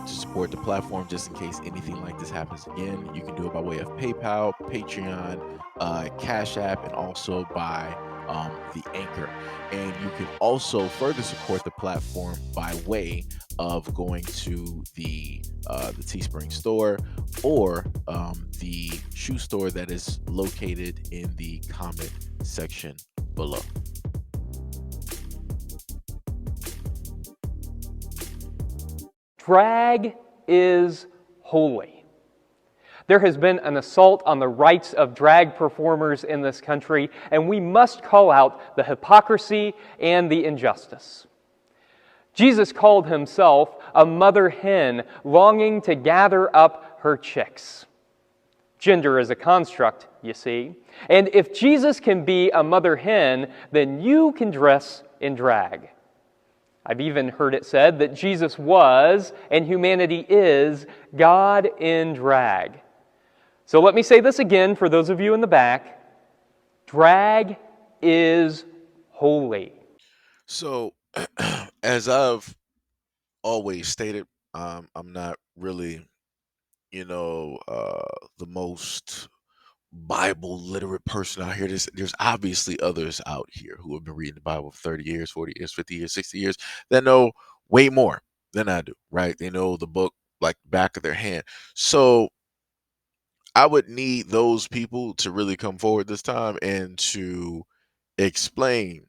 want to support the platform just in case anything like this happens again, you can do it by way of PayPal, Patreon, Cash App, and also by the Anchor. And you can also further support the platform by way of going to the Teespring store or the shoe store that is located in the comment section below. Drag is holy. There has been an assault on the rights of drag performers in this country, and we must call out the hypocrisy and the injustice. Jesus called himself a mother hen longing to gather up her chicks. Gender is a construct, you see. And if Jesus can be a mother hen, then you can dress in drag. I've even heard it said that Jesus was, and humanity is, God in drag. So let me say this again for those of you in the back. Drag is holy. So, as I've always stated, I'm not really, the most Bible literate person out here. There's obviously others out here who have been reading the Bible for 30 years, 40 years, 50 years, 60 years that know way more than I do, right? They know the book like back of their hand. So I would need those people to really come forward this time and to explain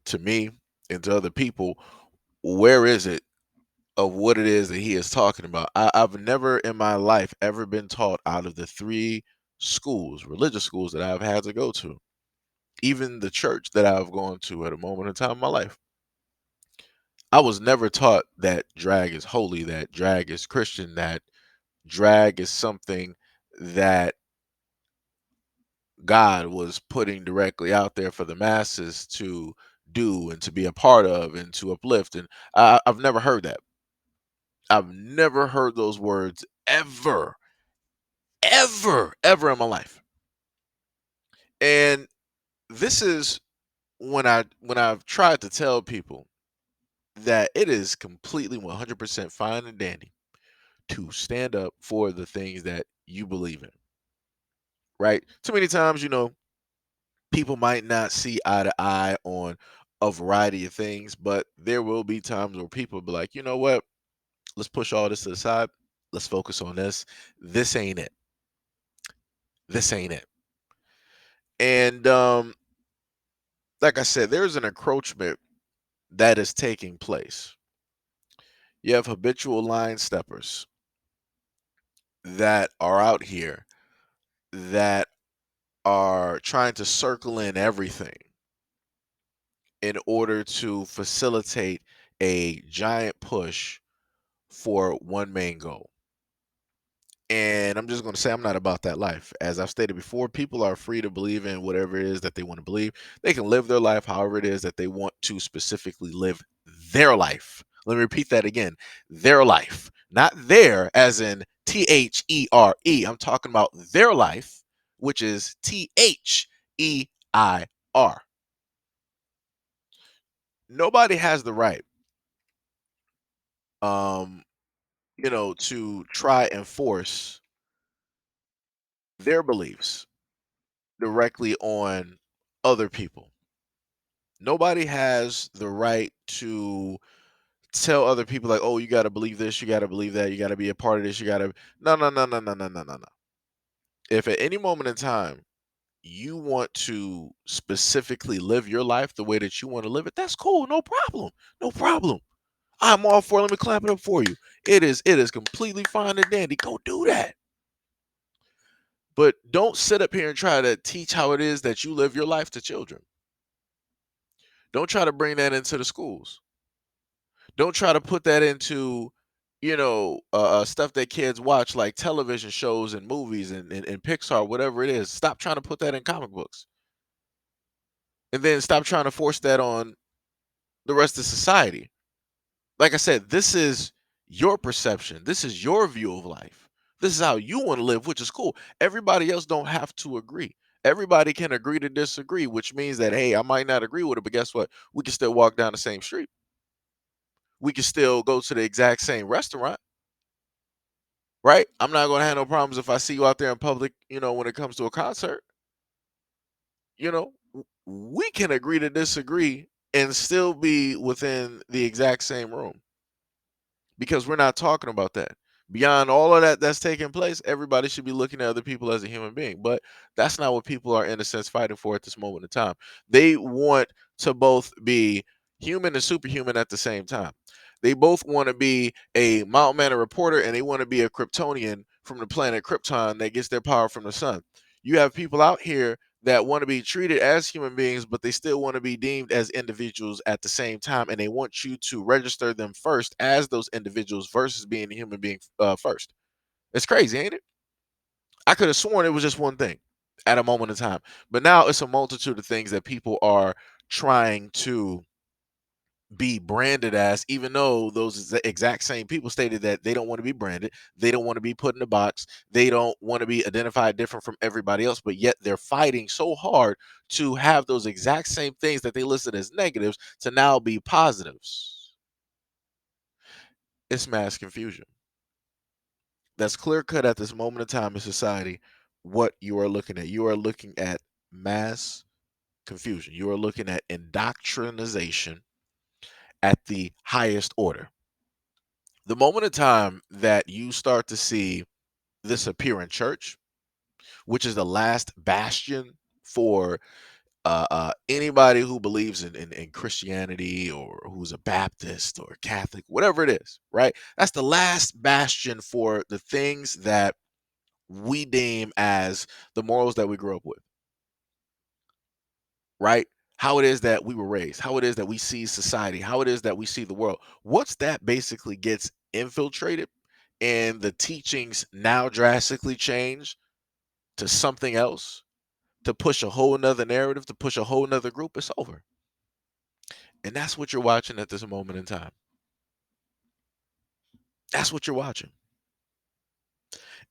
to me and to other people where is it of what it is that he is talking about. I've never in my life ever been taught out of the three schools, religious schools that I've had to go to, even the church that I've gone to at a moment in time in my life. I was never taught that drag is holy, that drag is Christian, that drag is something that God was putting directly out there for the masses to do and to be a part of and to uplift. And I've never heard that. I've never heard those words ever, ever in my life. And this is when I've tried to tell people that it is completely 100% fine and dandy to stand up for the things that you believe in, right? Too many times, people might not see eye to eye on a variety of things, but there will be times where people be like, you know what? Let's push all this to the side. Let's focus on this. This ain't it. This ain't it. And like I said, there's an encroachment that is taking place. You have habitual line steppers that are out here that are trying to circle in everything in order to facilitate a giant push for one main goal. And I'm just going to say I'm not about that life. As I've stated before, people are free to believe in whatever it is that they want to believe. They can live their life however it is that they want to specifically live their life. Let me repeat that again. Their life. Not their as in THERE. I'm talking about their life, which is THEIR. Nobody has the right um to try and force their beliefs directly on other people. Nobody has the right to tell other people like, "Oh, you got to believe this, you got to believe that, you got to be a part of this, you got to." No, no, no, no, no, no, no, no, no. If at any moment in time you want to specifically live your life the way that you want to live it, that's cool. No problem. No problem. I'm all for it. Let me clap it up for you. It is completely fine and dandy. Go do that. But don't sit up here and try to teach how it is that you live your life to children. Don't try to bring that into the schools. Don't try to put that into, stuff that kids watch like television shows and movies and Pixar, whatever it is. Stop trying to put that in comic books. And then stop trying to force that on the rest of society. Like I said, this is your perception. This is your view of life. This is how you want to live, which is cool. Everybody else don't have to agree. Everybody can agree to disagree, which means that, hey, I might not agree with it, but guess what? We can still walk down the same street. We can still go to the exact same restaurant. right? I'm not going to have no problems if I see you out there in public, when it comes to a concert. We can agree to disagree and still be within the exact same room because we're not talking about that. Beyond all of that that's taking place, everybody should be looking at other people as a human being. But that's not what people are, in a sense, fighting for at this moment in time. They want to both be human and superhuman at the same time. They both want to be a Mount Manor reporter and they want to be a Kryptonian from the planet Krypton that gets their power from the sun. You have people out here that want to be treated as human beings, but they still want to be deemed as individuals at the same time. And they want you to register them first as those individuals versus being a human being first. It's crazy, ain't it? I could have sworn it was just one thing at a moment in time. But now it's a multitude of things that people are trying to be branded as, even though those exact same people stated that they don't want to be branded, they don't want to be put in a box, they don't want to be identified different from everybody else, but yet they're fighting so hard to have those exact same things that they listed as negatives to now be positives. It's mass confusion. That's clear cut at this moment in time in society. What you are looking at, you are looking at mass confusion, you are looking at indoctrination at the highest order. The moment in time that you start to see this appear in church, which is the last bastion for anybody who believes in Christianity or who's a Baptist or Catholic, whatever it is, right? That's the last bastion for the things that we deem as the morals that we grew up with, right? How it is that we were raised, how it is that we see society, how it is that we see the world. Once that basically gets infiltrated and the teachings now drastically change to something else, to push a whole nother narrative, to push a whole nother group, it's over. And that's what you're watching at this moment in time. That's what you're watching.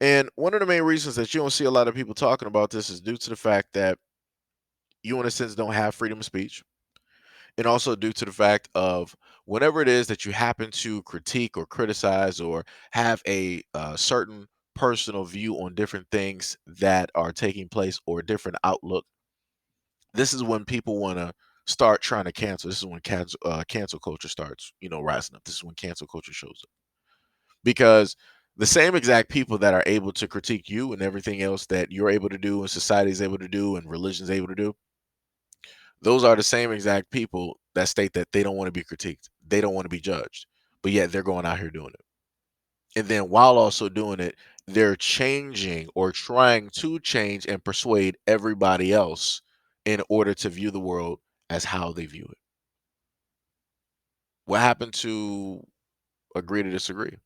And one of the main reasons that you don't see a lot of people talking about this is due to the fact that you, in a sense, don't have freedom of speech. And also due to the fact of whenever it is that you happen to critique or criticize or have a certain personal view on different things that are taking place or a different outlook, this is when people want to start trying to cancel. This is when cancel culture starts, rising up. This is when cancel culture shows up because the same exact people that are able to critique you and everything else that you're able to do and society is able to do and religion is able to do, those are the same exact people that state that they don't want to be critiqued. They don't want to be judged. But yet they're going out here doing it. And then while also doing it, they're changing or trying to change and persuade everybody else in order to view the world as how they view it. What happened to agree to disagree?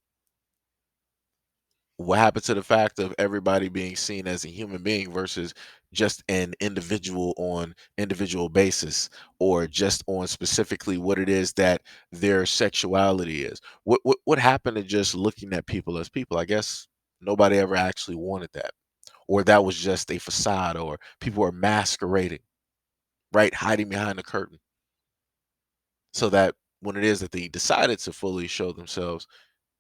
What happened to the fact of everybody being seen as a human being versus just an individual on individual basis or just on specifically what it is that their sexuality is? What happened to just looking at people as people? I guess nobody ever actually wanted that. Or that was just a facade or people are masquerading, right? Hiding behind the curtain. So that when it is that they decided to fully show themselves,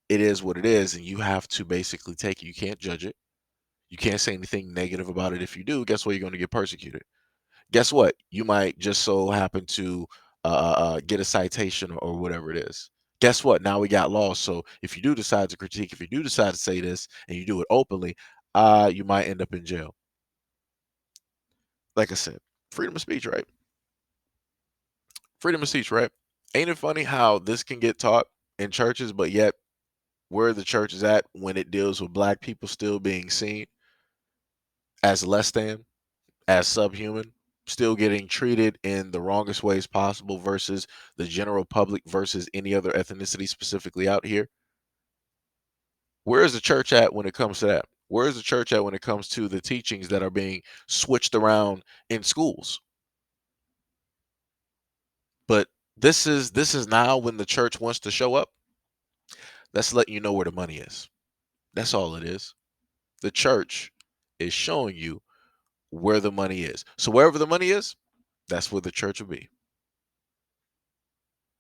it is what it is, and you have to basically take it. You can't judge it. You can't say anything negative about it. If you do, guess what? You're going to get persecuted. Guess what? You might just so happen to get a citation or whatever it is. Guess what? Now we got laws. So if you do decide to critique, if you do decide to say this and you do it openly, you might end up in jail. Like I said, freedom of speech, right? Freedom of speech, right? Ain't it funny how this can get taught in churches, but yet where the church is at when it deals with black people still being seen as less than, as subhuman, still getting treated in the wrongest ways possible versus the general public versus any other ethnicity specifically out here. Where is the church at when it comes to that? Where is the church at when it comes to the teachings that are being switched around in schools? But this is now when the church wants to show up. That's letting you know where the money is. That's all it is. The church is showing you where the money is. So wherever the money is, that's where the church will be.